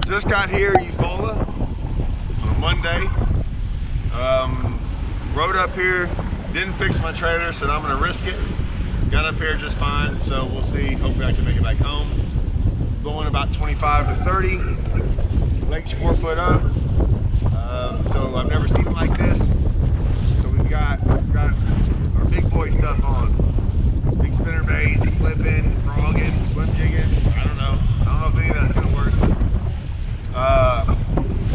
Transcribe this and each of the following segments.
Just got here, Eufaula, on Monday. Rode up here, didn't fix my trailer, said I'm gonna risk it. Got up here just fine, so we'll see. Hopefully I can make it back home. Going about 25 to 30. Lake's 4 foot up. So I've never seen it like this. So we've got our big boy stuff on. Big spinner baits, flipping, frogging, swim jigging. I don't know if any of that's gonna work.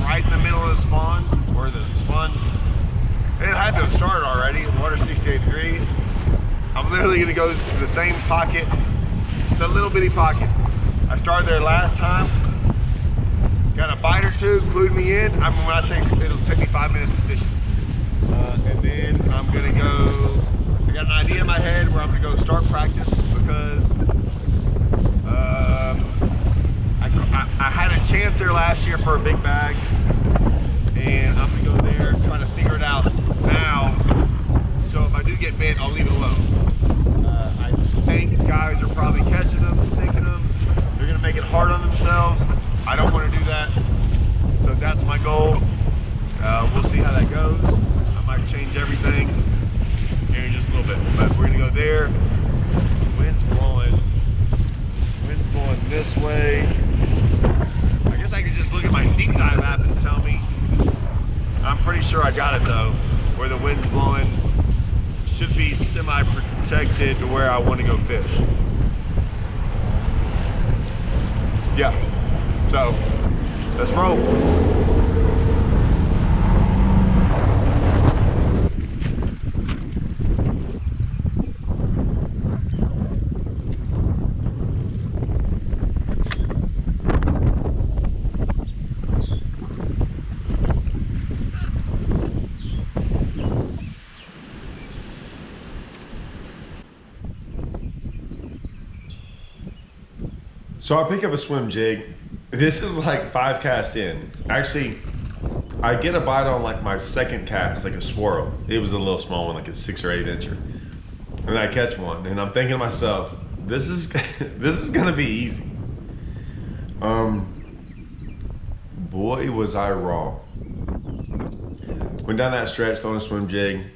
Right in the middle of the spawn, where the spawn, it had to have started already. The water's 68 degrees. I'm literally gonna go to the same pocket. It's a little bitty pocket. I started there last time. Got a bite or two, clued me in. I mean, when I say it'll take me 5 minutes to fish it. And then I'm gonna go, I got an idea in my head where I'm gonna go start practice because I had a chance there last year for a big bag, and I'm gonna go there trying to figure it out now. So if I do get bit, I'll leave it alone. I think guys are probably catching them, stinking them. They're gonna make it hard on themselves. I don't want to do that. So that's my goal. We'll see how that goes. I might change everything here in just a little bit, but we're gonna go there. Wind's blowing this way. I guess I could just look at my deep dive app and tell me. I'm pretty sure I got it though. Where the wind's blowing, should be semi-protected to where I want to go fish. Yeah, so let's roll. So I pick up a swim jig. This is like 5 casts in. Actually, I get a bite on like my second cast, like a swirl. It was a little small one, like a 6 or 8 incher. And I catch one, and I'm thinking to myself, this is gonna be easy. Boy, was I wrong. Went down that stretch, throwing a swim jig.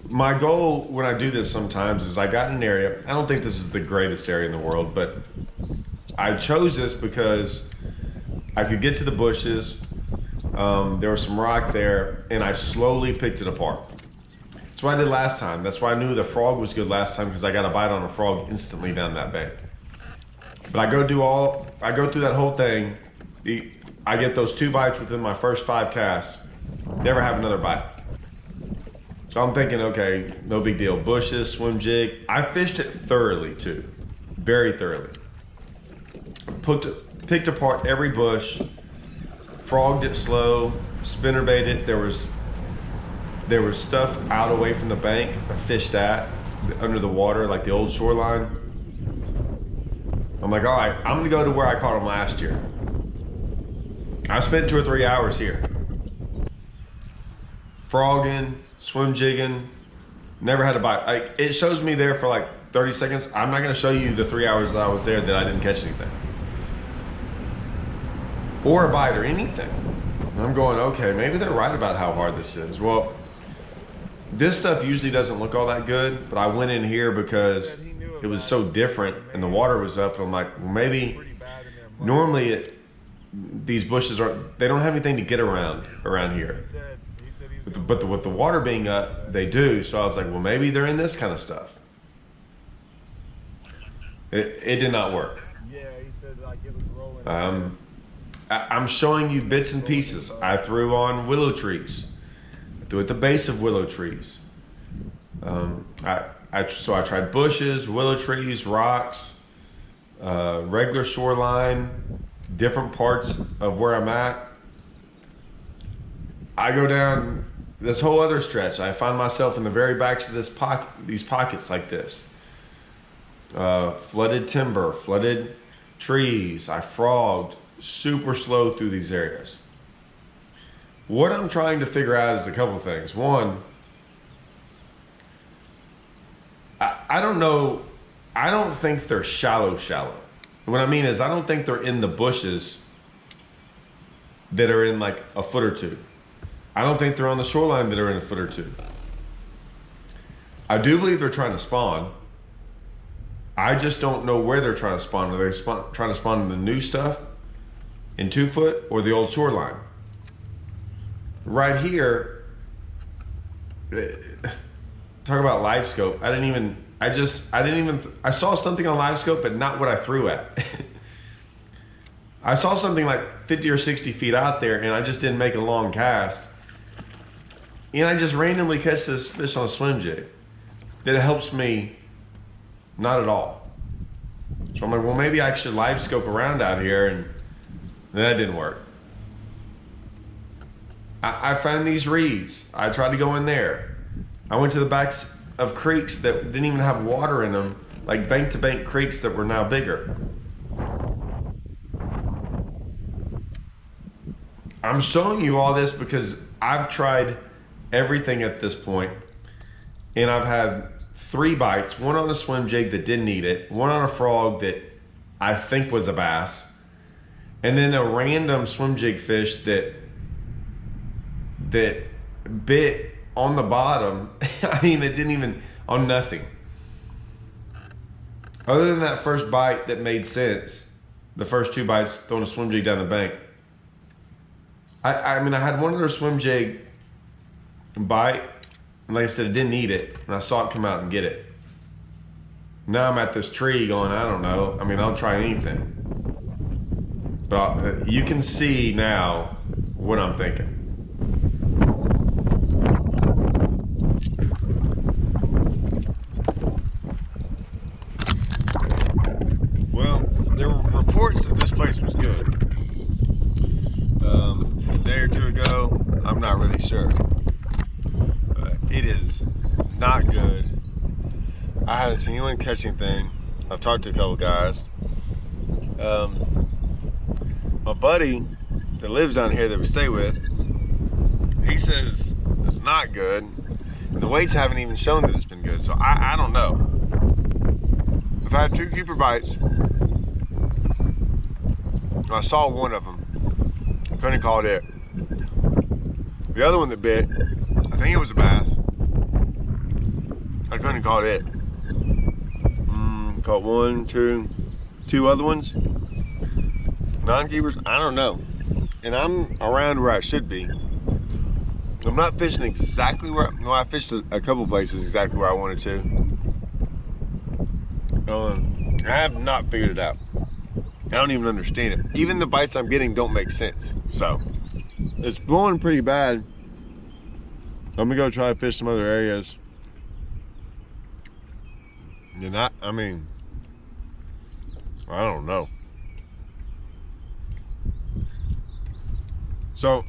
My goal when I do this sometimes is I got in an area, I don't think this is the greatest area in the world, but I chose this because I could get to the bushes. There was some rock there, and I slowly picked it apart. That's what I did last time. That's why I knew the frog was good last time, because I got a bite on a frog instantly down that bank. But I go through that whole thing. I get those 2 bites within my first 5 casts. Never have another bite. So I'm thinking, okay, no big deal. Bushes, swim jig. I fished it thoroughly too, very thoroughly. Picked apart every bush, frogged it slow, spinnerbait it. There was stuff out away from the bank I fished at, under the water, like the old shoreline. I'm like, all right, I'm gonna go to where I caught them last year. I spent 2 or 3 hours here. Frogging, swim jigging, never had a bite. It shows me there for like 30 seconds. I'm not gonna show you the 3 hours that I was there that I didn't catch anything. Or a bite or anything. And I'm going, okay, maybe they're right about how hard this is. Well, this stuff usually doesn't look all that good, but I went in here because it was so different and the water was up, and I'm like, well, maybe normally these bushes they don't have anything to get around here. But with the water being up, they do. So I was like, well, maybe they're in this kind of stuff. It did not work. Yeah, he said like it was rolling. I'm showing you bits and pieces. I threw on willow trees. I threw at the base of willow trees. So I tried bushes, willow trees, rocks, regular shoreline, different parts of where I'm at. I go down this whole other stretch. I find myself in the very backs of these pockets like this. Flooded timber, flooded trees. I frogged super slow through these areas. What I'm trying to figure out is a couple of things. One, I don't know. I don't think they're shallow. What I mean is I don't think they're in the bushes that are in like a foot or two. I don't think they're on the shoreline that are in a foot or two. I do believe they're trying to spawn. I just don't know where they're trying to spawn. Are they trying to spawn in the new stuff in 2 foot or the old shoreline? Right here, talk about live scope. I saw something on live scope, but not what I threw at. I saw something like 50 or 60 feet out there, and I just didn't make a long cast. And I just randomly catch this fish on a swim jig that helps me not at all. So I'm like, well, maybe I should live scope around out here, and that didn't work. I found these reeds. I tried to go in there. I went to the backs of creeks that didn't even have water in them, like bank-to-bank creeks that were now bigger. I'm showing you all this because I've tried everything at this point, and I've had 3 bites, one on a swim jig that didn't eat it, one on a frog that I think was a bass, and then a random swim jig fish that bit on the bottom. I mean, it didn't even, on nothing. Other than that first bite that made sense, the first 2 bites throwing a swim jig down the bank. I mean, I had one other swim jig bite, and like I said, it didn't eat it, and I saw it come out and get it. Now I'm at this tree going, I don't know. I mean, I'll try anything. But you can see now what I'm thinking. Well, there were reports that this place was good. A day or 2 ago, I'm not really sure. It is not good. I haven't seen anyone catch anything. I've talked to a couple guys. My buddy that lives down here that we stay with, he says it's not good. And the weights haven't even shown that it's been good. So I don't know. I've had 2 keeper bites. I saw one of them. I couldn't call it it. The other one that bit, I think it was a bass. I couldn't call it it. Caught 1, 2 other ones. Non-keepers, I don't know. And I'm around where I should be. I'm not fishing exactly where, no, I fished a couple places exactly where I wanted to. I have not figured it out. I don't even understand it. Even the bites I'm getting don't make sense. So, it's blowing pretty bad. I'm gonna go try to fish some other areas. And I mean, I don't know. So,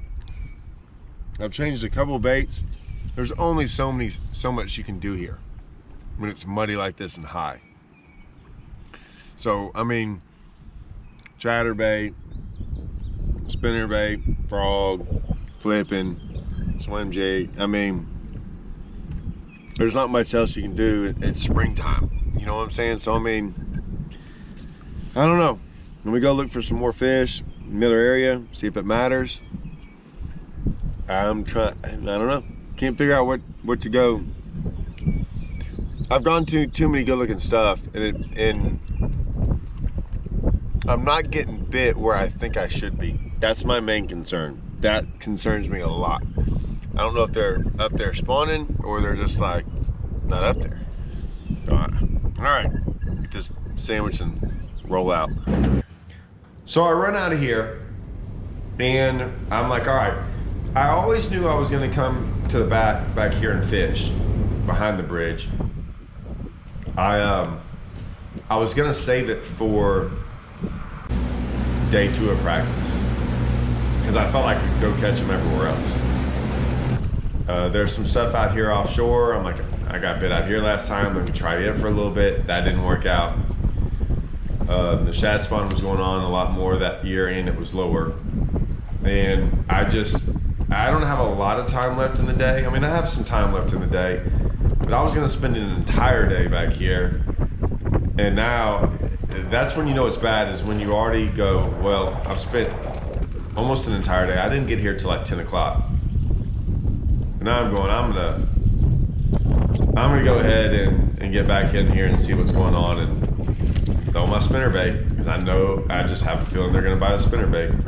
I've changed a couple of baits. There's only so much you can do here when it's muddy like this and high. So, I mean, chatterbait, spinnerbait, frog, flipping, swim jig. I mean, there's not much else you can do. It's springtime. You know what I'm saying? So, I mean, I don't know. Let me go look for some more fish in the other area, see if it matters. I'm trying, I don't know. Can't figure out what to go. I've gone to too many good looking stuff, and I'm not getting bit where I think I should be. That's my main concern. That concerns me a lot. I don't know if they're up there spawning or they're just like not up there. All right, get this sandwich and roll out. So I run out of here and I'm like, all right, I always knew I was gonna come to the back here and fish behind the bridge. I was gonna save it for day 2 of practice because I thought I could go catch them everywhere else. There's some stuff out here offshore. I'm like, I got bit out here last time. Let me try it for a little bit. That didn't work out. The shad spawn was going on a lot more that year and it was lower. And I don't have a lot of time left in the day. I mean, I have some time left in the day, but I was gonna spend an entire day back here. And now, that's when you know it's bad, is when you already go, well, I've spent almost an entire day. I didn't get here till like 10 o'clock. And now I'm going, I'm gonna go ahead and get back in here and see what's going on and throw my spinnerbait, because I just have a feeling they're gonna buy the spinnerbait.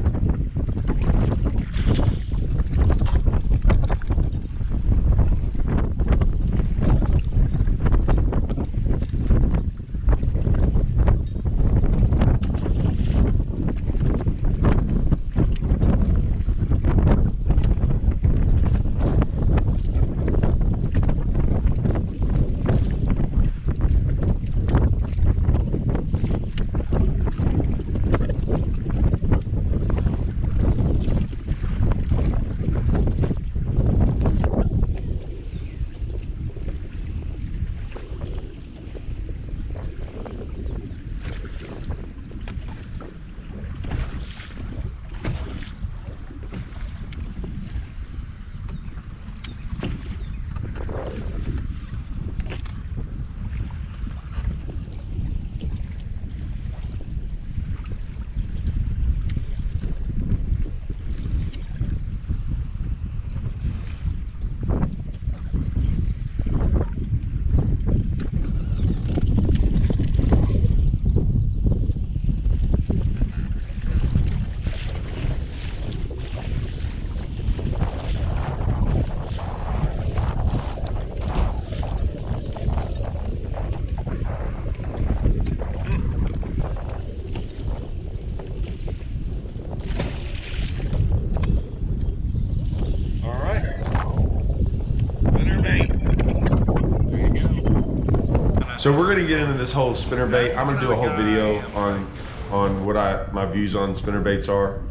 So we're gonna get into this whole spinnerbait. I'm gonna do a whole video on what my views on spinnerbaits are,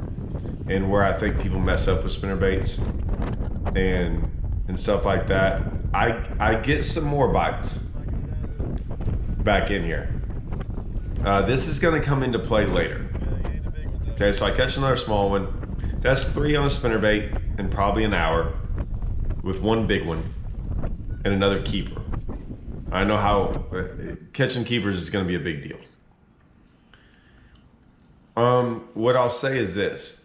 and where I think people mess up with spinnerbaits and stuff like that. I get some more bites back in here. This is gonna come into play later. Okay, so I catch another small one. That's 3 on a spinnerbait in probably an hour, with 1 big one and another keeper. I know how catching keepers is going to be a big deal. What I'll say is this.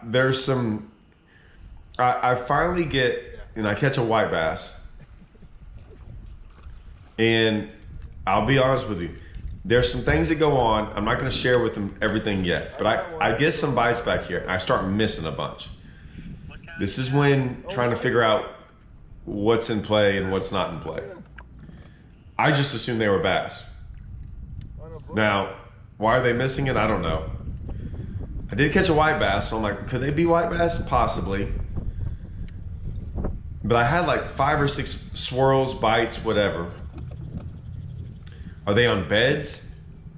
There's some... I finally get... I catch a white bass. And I'll be honest with you. There's some things that go on. I'm not going to share with them everything yet. But I get some bites back here. I start missing a bunch. This is when trying to figure out what's in play and what's not in play. I just assumed they were bass. Now, why are they missing it? I don't know. I did catch a white bass, so I'm like, could they be white bass? Possibly. But I had like 5 or 6 swirls, bites, whatever. Are they on beds?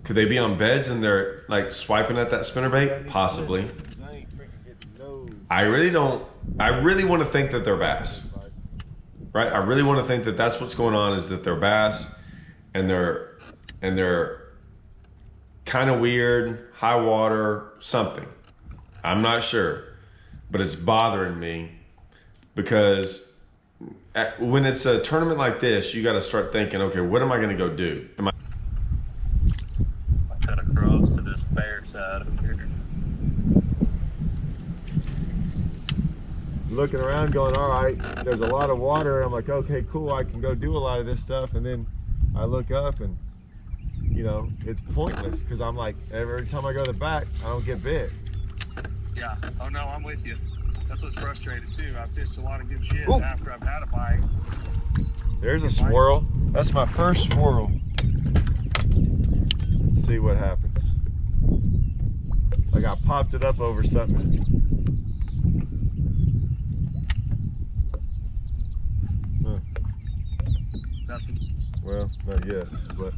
Could they be on beds and they're like swiping at that spinnerbait? Possibly. I really want to think that they're bass. Right? I really want to think that that's what's going on, is that they're bass and they're kind of weird, high water, something. I'm not sure, but it's bothering me because when it's a tournament like this, you got to start thinking, okay, what am I going to go do? I cut across to this bare side of here. Looking around going, all right, there's a lot of water. I'm like, okay, cool, I can go do a lot of this stuff. And then I look up and, it's pointless because I'm like, every time I go to the back, I don't get bit. Yeah. Oh, no, I'm with you. That's what's frustrating, too. I've fished a lot of good shit after I've had a bite. There's a swirl. That's my first swirl. Let's see what happens. Like I popped it up over something. Nothing. Well, not yet, but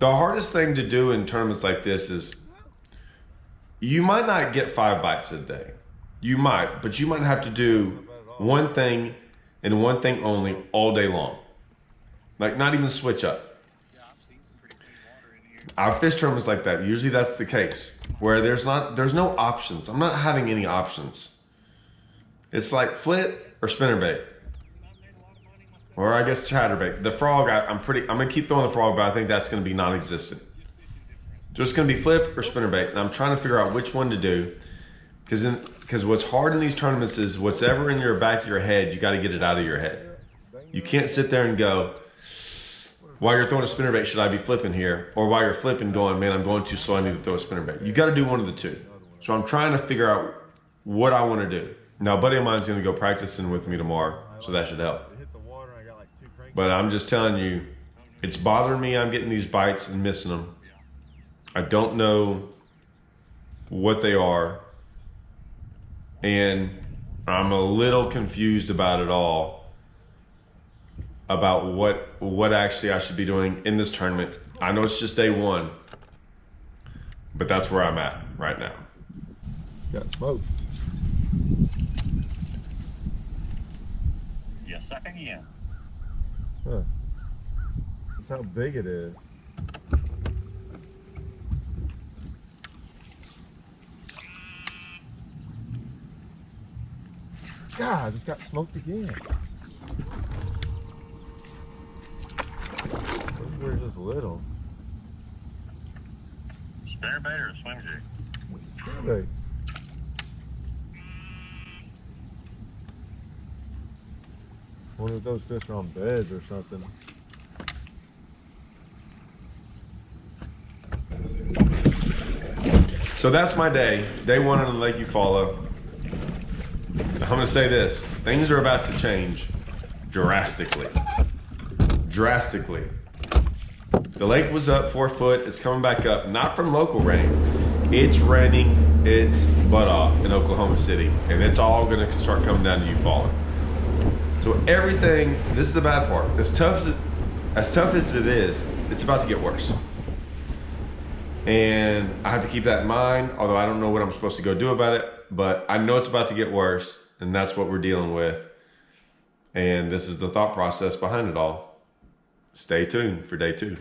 The hardest thing to do in tournaments like this is you might not get 5 bites a day. You might, but you might have to do one thing and one thing only all day long. Like not even switch up. Yeah, I've seen some pretty clean water in here. I've fished tournaments like that. Usually that's the case. Where there's no options. I'm not having any options. It's like flit or spinnerbait. I made a lot of money or I guess chatterbait. The frog, I'm gonna keep throwing the frog, but I think that's gonna be non-existent. So it's gonna be flip or spinnerbait, and I'm trying to figure out which one to do, because what's hard in these tournaments is whatever in your back of your head, you got to get it out of your head. You can't sit there and go, while you're throwing a spinnerbait, should I be flipping here? Or while you're flipping, going, man, I'm going too slow, I need to throw a spinnerbait. You got to do one of the two. So I'm trying to figure out what I want to do. Now, a buddy of mine's going to go practicing with me tomorrow, so that should help. But I'm just telling you, it's bothering me. I'm getting these bites and missing them. I don't know what they are. And I'm a little confused about it all, about what actually I should be doing in this tournament. I know it's just day one, but that's where I'm at right now. Got smoked. Yes, I can. Huh. That's how big it is. God, I just got smoked again. Those were just little. Spinnerbait or a swim jig? Really? One of those fish are on beds or something. So that's my day. Day one on Lake Eufaula. I'm going to say this. Things are about to change drastically. Drastically. The lake was up 4 foot. It's coming back up. Not from local rain. It's raining its butt off in Oklahoma City. And it's all going to start coming down to Eufaula. So everything, this is the bad part. As tough as it is, it's about to get worse. And I have to keep that in mind, although I don't know what I'm supposed to go do about it. But I know it's about to get worse, and that's what we're dealing with. And this is the thought process behind it all. Stay tuned for day 2.